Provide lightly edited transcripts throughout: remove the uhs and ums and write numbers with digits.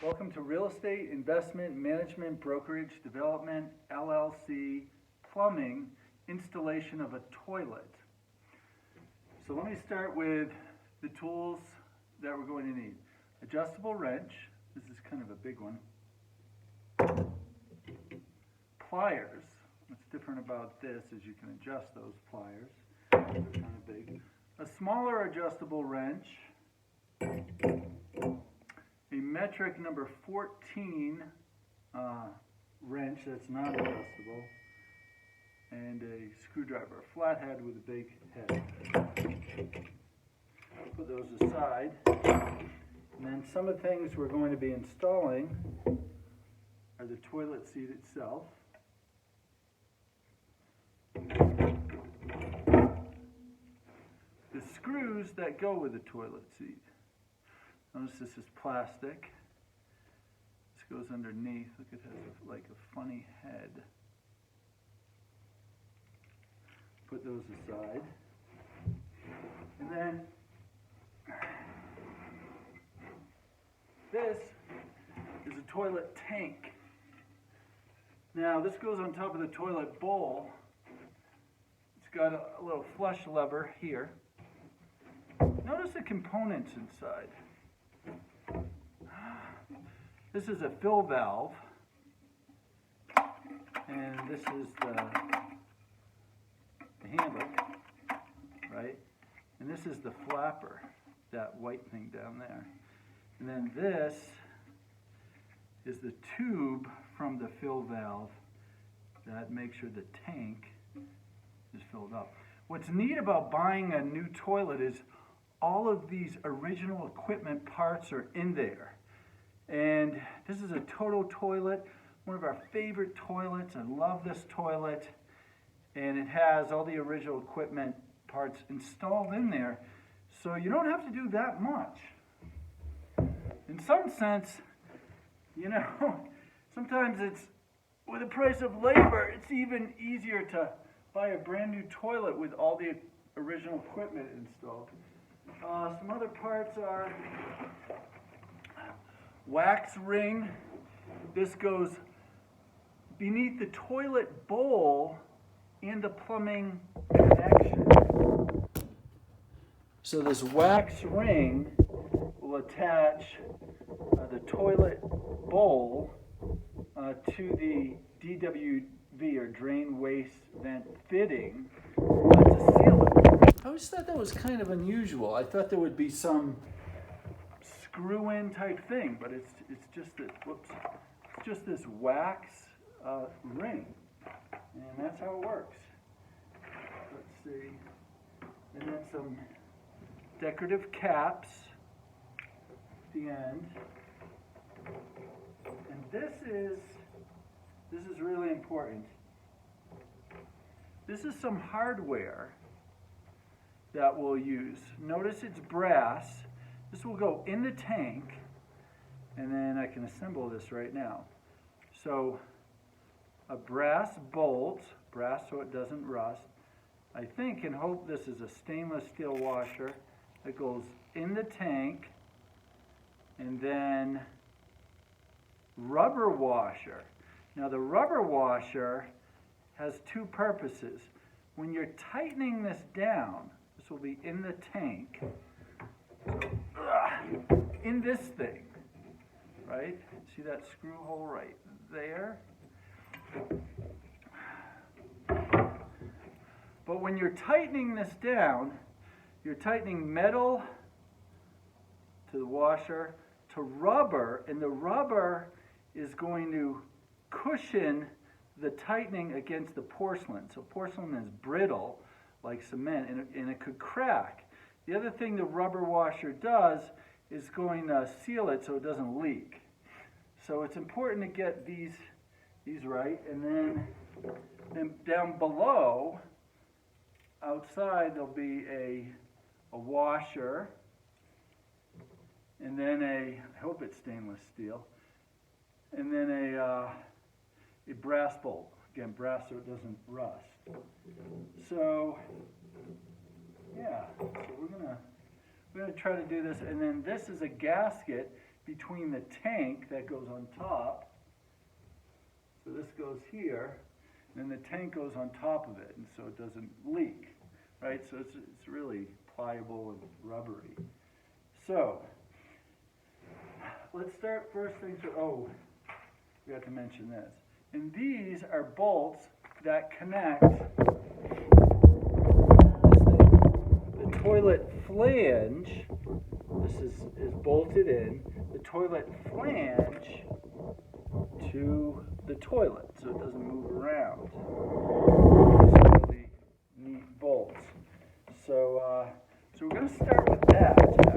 Welcome to Real Estate Investment Management Brokerage Development LLC Plumbing Installation of a Toilet. So let me start with the tools that we're going to need. Adjustable wrench, this is kind of a big one. Pliers, what's different about this is you can adjust those pliers. They're kind of big. A smaller adjustable wrench. A metric number 14 wrench that's not adjustable, and a screwdriver, a flathead with a big head. Put those aside. And then some of the things we're going to be installing are the toilet seat itself. The screws that go with the toilet seat. Notice this is plastic. This goes underneath. Look, it has like a funny head. Put those aside. And then this is a toilet tank. Now this goes on top of the toilet bowl. It's got a little flush lever here. Notice the components inside. This is a fill valve, and this is the handle, right? And this is the flapper, that white thing down there. And then this is the tube from the fill valve that makes sure the tank is filled up. What's neat about buying a new toilet is all of these original equipment parts are in there. And this is a Toto toilet, one of our favorite toilets. I love this toilet. And it has all the original equipment parts installed in there. So you don't have to do that much. In some sense, you know, sometimes it's, with the price of labor, it's even easier to buy a brand new toilet with all the original equipment installed. Some other parts are wax ring. This goes beneath the toilet bowl and the plumbing connection. So this wax ring will attach the toilet bowl to the DWV or drain waste vent fitting to seal it. I always thought that was kind of unusual. I thought there would be some screw-in type thing, but it's just that, it's just this wax ring, and that's how it works. Let's see, and then some decorative caps at the end, and this is really important. This is some hardware that we'll use. Notice it's brass. This will go in the tank, and then I can assemble this right now. So a brass bolt, brass so it doesn't rust. I think and hope this is a stainless steel washer that goes in the tank, and then rubber washer. Now the rubber washer has two purposes. When you're tightening this down, this will be in the tank. In this thing, right? See that screw hole right there? But when you're tightening this down, you're tightening metal to the washer to rubber, and the rubber is going to cushion the tightening against the porcelain. So porcelain is brittle like cement, and it could crack. The other thing the rubber washer does is going to seal it so it doesn't leak. So it's important to get these right, and then down below, outside, there'll be a washer, and then I hope it's stainless steel, and then a brass bolt. Again, brass so it doesn't rust. So yeah, so we're gonna try to do this, and then this is a gasket between the tank that goes on top. So this goes here, and the tank goes on top of it, and so it doesn't leak, right? So it's really pliable and rubbery. So let's start first things. Oh, we have to mention this. And these are bolts that connect the toilet flange. This is bolted in, the toilet flange to the toilet, so it doesn't move around. These really neat bolts. So we're going to start with that, actually.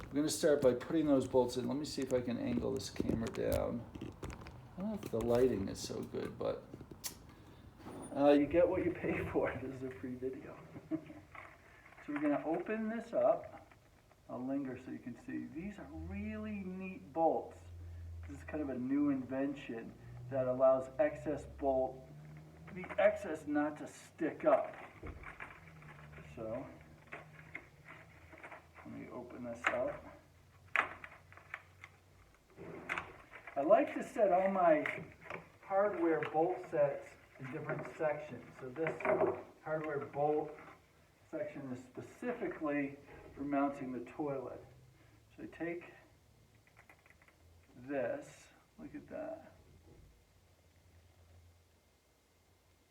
We're going to start by putting those bolts in. Let me see if I can angle this camera down. I don't know if the lighting is so good, but you get what you pay for. This is a free video. So we're going to open this up. I'll linger so you can see. These are really neat bolts. This is kind of a new invention that allows the excess not to stick up. So let me open this up. I like to set all my hardware bolt sets in different sections. So this hardware bolt section is specifically for mounting the toilet. So I take this, look at that.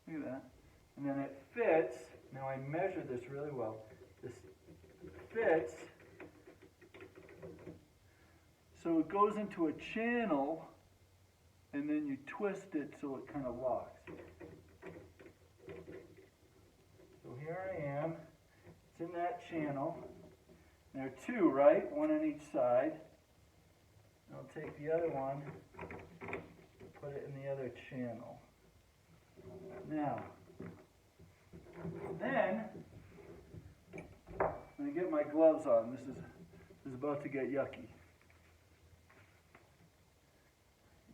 Look at that. And then it fits. Now I measured this really well. This fits. So it goes into a channel, and then you twist it so it kind of locks. So here I am. It's in that channel. There are two, right? One on each side. I'll take the other one, put it in the other channel. Now, then, when I get my gloves on, this is about to get yucky.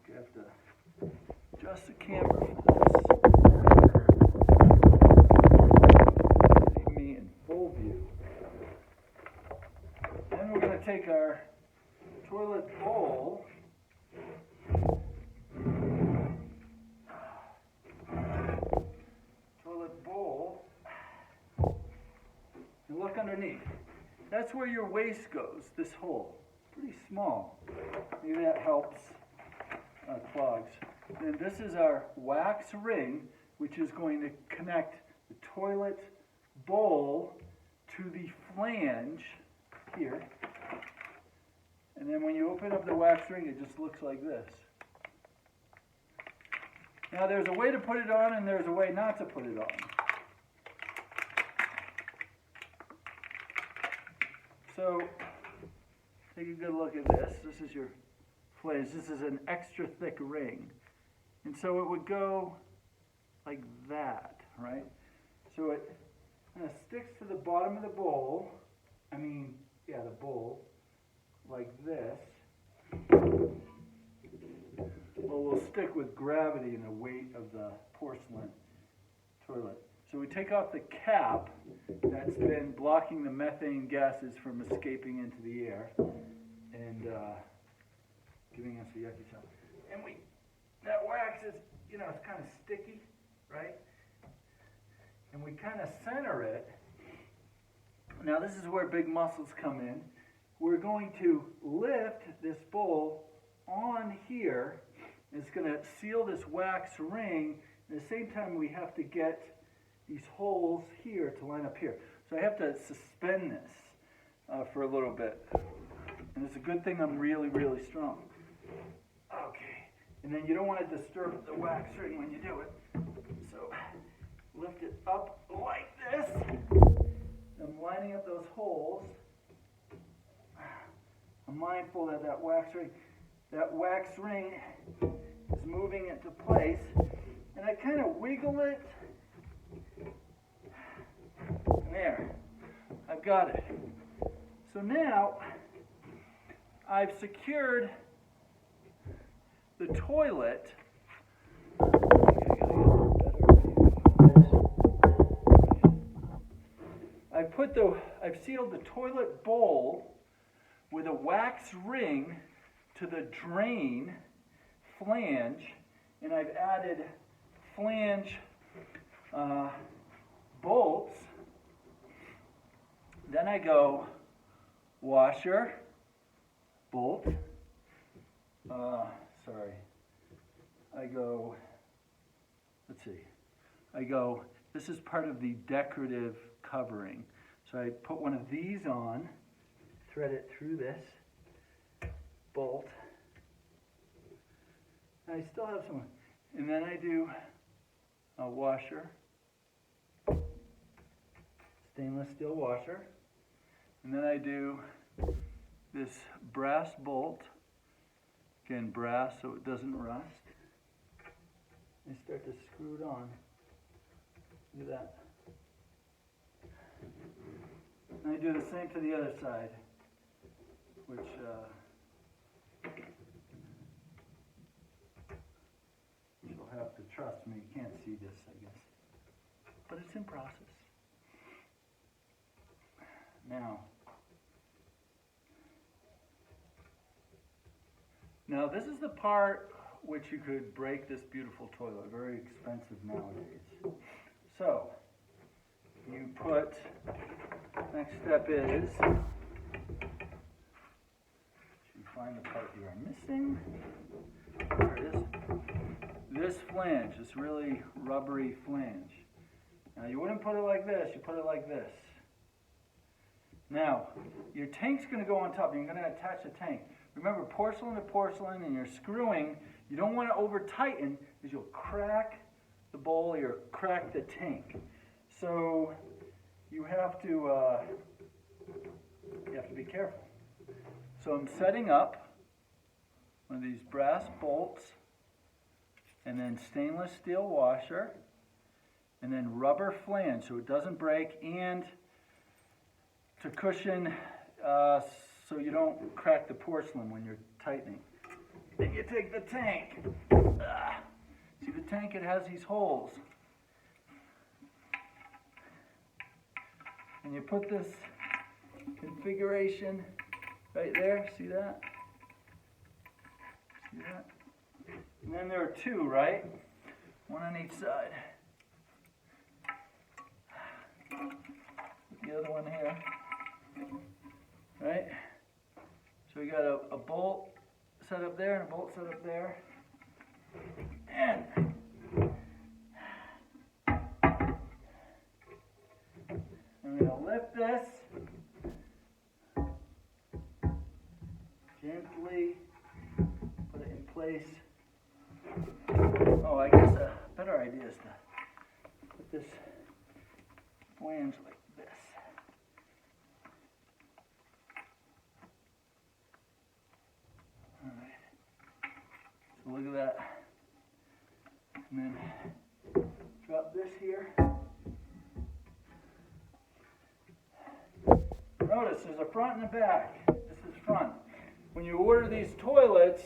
You have to adjust the camera for this. See me in full view. Then we're going to take our toilet bowl, and look underneath. That's where your waste goes, this hole. It's pretty small. Maybe that helps clogs. And this is our wax ring, which is going to connect the toilet bowl to the flange here. And then when you open up the wax ring, it just looks like this. Now there's a way to put it on and there's a way not to put it on. So take a good look at this. This is your flange. This is an extra thick ring. And so it would go like that, right? So it kind of sticks to the bottom of the bowl. The bowl. Like this. Well, we'll stick with gravity and the weight of the porcelain toilet. So we take off the cap that's been blocking the methane gases from escaping into the air and giving us a yucky smell. And that wax is, it's kind of sticky, right? And we kind of center it. Now this is where big muscles come in. We're going to lift this bowl on here. It's going to seal this wax ring. At the same time, we have to get these holes here to line up here. So I have to suspend this for a little bit. And it's a good thing I'm really, really strong. Okay. And then you don't want to disturb the wax ring when you do it. So lift it up like this. I'm lining up those holes. I'm mindful that that wax ring is moving into place, and I kind of wiggle it, and there, I've got it. So now, I've secured the toilet. I've sealed the toilet bowl with a wax ring to the drain flange, and I've added flange bolts. Then I go washer, bolt, this is part of the decorative covering. So I put one of these on, thread it through this bolt. I still have some, and then I do a washer, stainless steel washer, and then I do this brass bolt, again brass so it doesn't rust. I start to screw it on. Look at that. And I do the same to the other side, which you'll have to trust me. You can't see this, I guess, but it's in process. Now this is the part which you could break this beautiful toilet. Very expensive nowadays. So you put, next step is, you find the part you are missing. There it is. This flange, this really rubbery flange. Now you wouldn't put it like this, you put it like this. Now, your tank's going to go on top. You're going to attach the tank. Remember, porcelain to porcelain, and you're screwing. You don't want to over tighten, because you'll crack the bowl or you'll crack the tank. So you have to be careful. So I'm setting up one of these brass bolts, and then stainless steel washer, and then rubber flange so it doesn't break, and to cushion so you don't crack the porcelain when you're tightening. Then you take the tank. See the tank, it has these holes. And you put this configuration right there, see that? See that? And then there are two, right? One on each side. The other one here. Right? So we got a bolt set up there and a bolt set up there. And I'm going to lift this gently, put it in place. Oh, I guess a better idea is to put this flange like this. So look at that. And then drop this here. Notice there's a front and a back. This is front. When you order these toilets,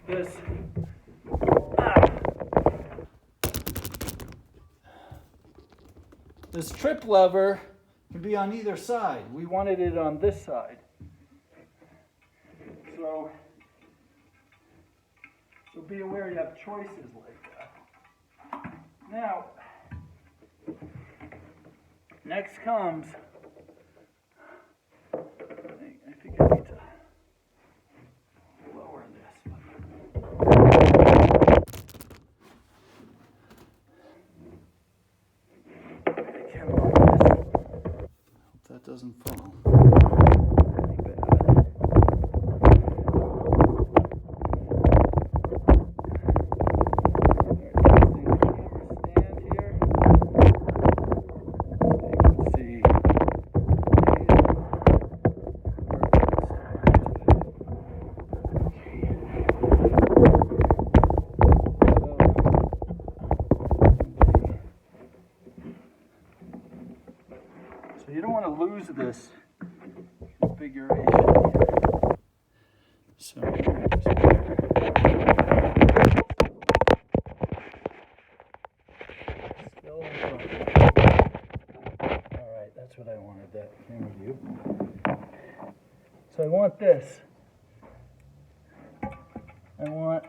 this trip lever can be on either side. We wanted it on this side. So be aware you have choices like that. Now, next comes, I think I need to lower this. I can lower this. Hope that doesn't fall. You don't want to lose this configuration here. So, still in front. All right, that's what I wanted, that camera view. So I want this. I want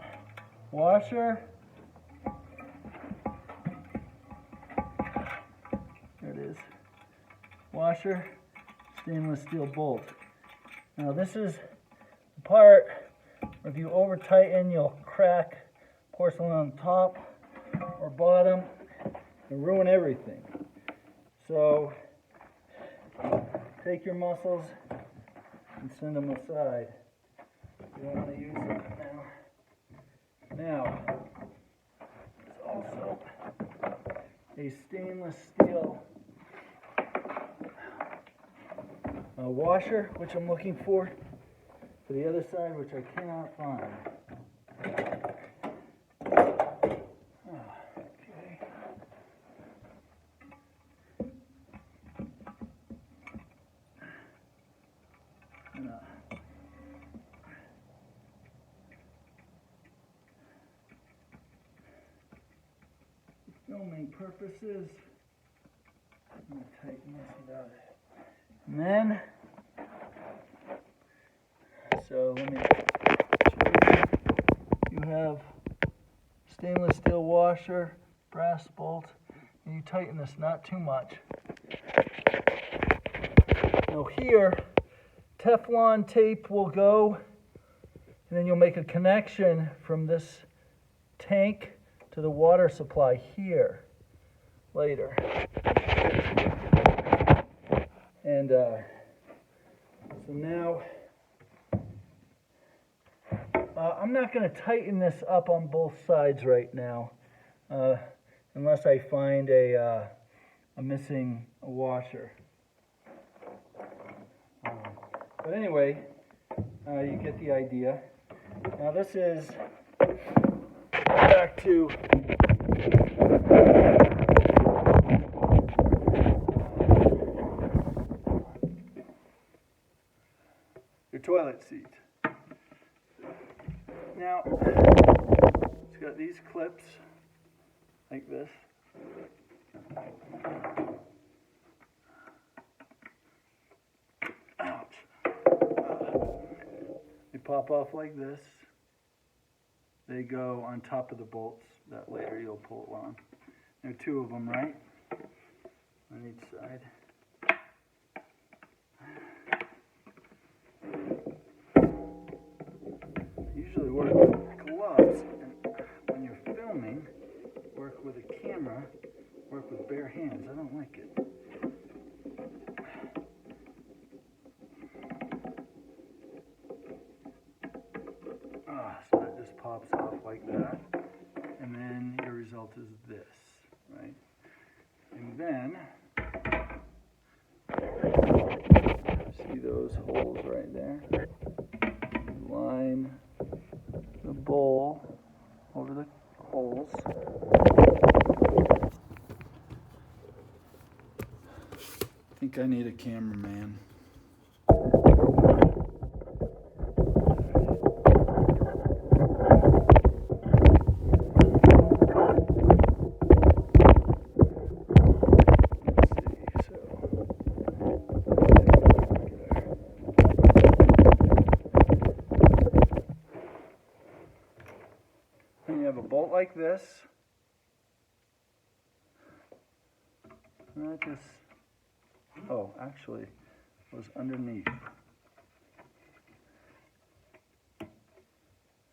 washer. There it is. Washer, stainless steel bolt. Now this is the part where if you over tighten, you'll crack porcelain on top or bottom and ruin everything. So take your muscles and send them aside. You don't want to use them now. Now, there's also a stainless steel washer, which I'm looking for the other side, which I cannot find. Okay. Filming purposes, I'm going to tighten this up. And then, so let me show you. You have stainless steel washer, brass bolt, and you tighten this not too much. Now here, Teflon tape will go, and then you'll make a connection from this tank to the water supply here later. And so now, I'm not going to tighten this up on both sides right now, unless I find a missing washer. But anyway, you get the idea. Now this is back to your toilet seat. Now, it's got these clips like this. Ouch. They pop off like this. They go on top of the bolts that later you'll pull on. There are two of them, right? On each side. Usually work with gloves, and when you're filming, work with a camera, work with bare hands. I don't like it. So that just pops off like that, and then your result is this, right? And then, see those holes right there? Line the bowl over the holes. I think I need a cameraman. You have a bolt like this, and that just, actually was underneath.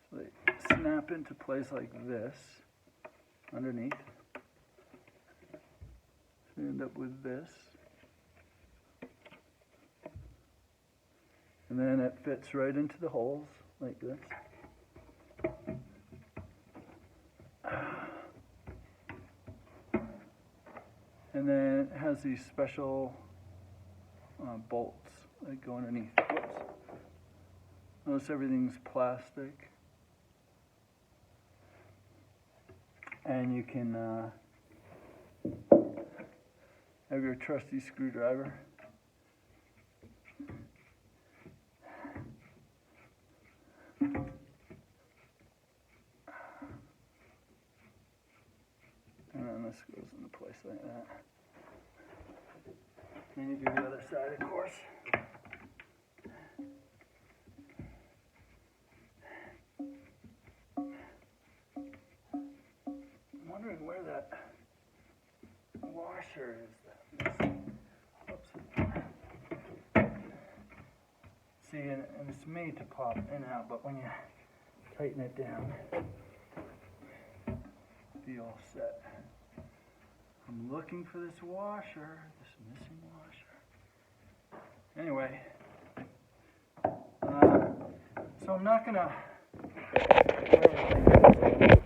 So they snap into place like this, underneath. So you end up with this. And then it fits right into the holes like this. And then it has these special bolts that go underneath. Whoops. Notice everything's plastic. And you can have your trusty screwdriver. And then this goes into place like that. And you do the other side, of course. washer is missing. Oops. See, and it's made to pop in and out, but when you tighten it down, be all set. I'm looking for this washer, this missing washer. Anyway, so I'm not gonna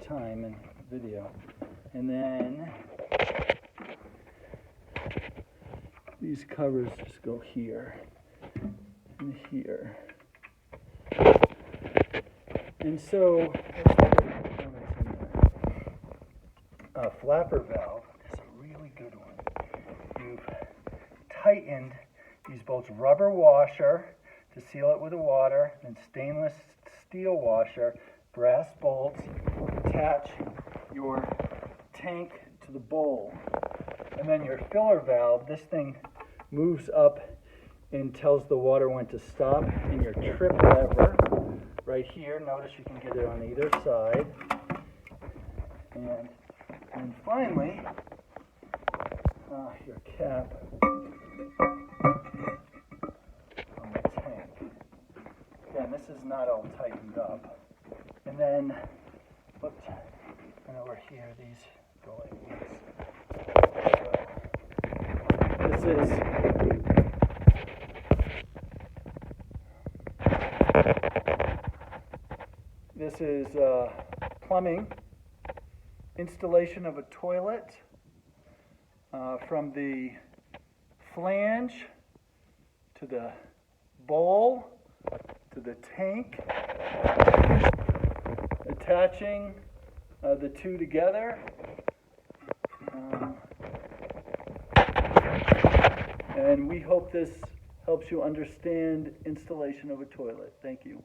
time in video, and then these covers just go here and here, and so a flapper valve is a really good one. You've tightened, use both rubber washer to seal it with the water, and stainless steel washer, brass bolts, attach your tank to the bowl. And then your filler valve, this thing moves up and tells the water when to stop, and your trip lever right here, notice you can get it on either side. And finally, your cap on the tank. Again, this is not all tightened up. And then, whoops, and over here, these go like this. So, this is plumbing, installation of a toilet from the flange to the bowl to the tank, attaching the two together, and we hope this helps you understand installation of a toilet. Thank you.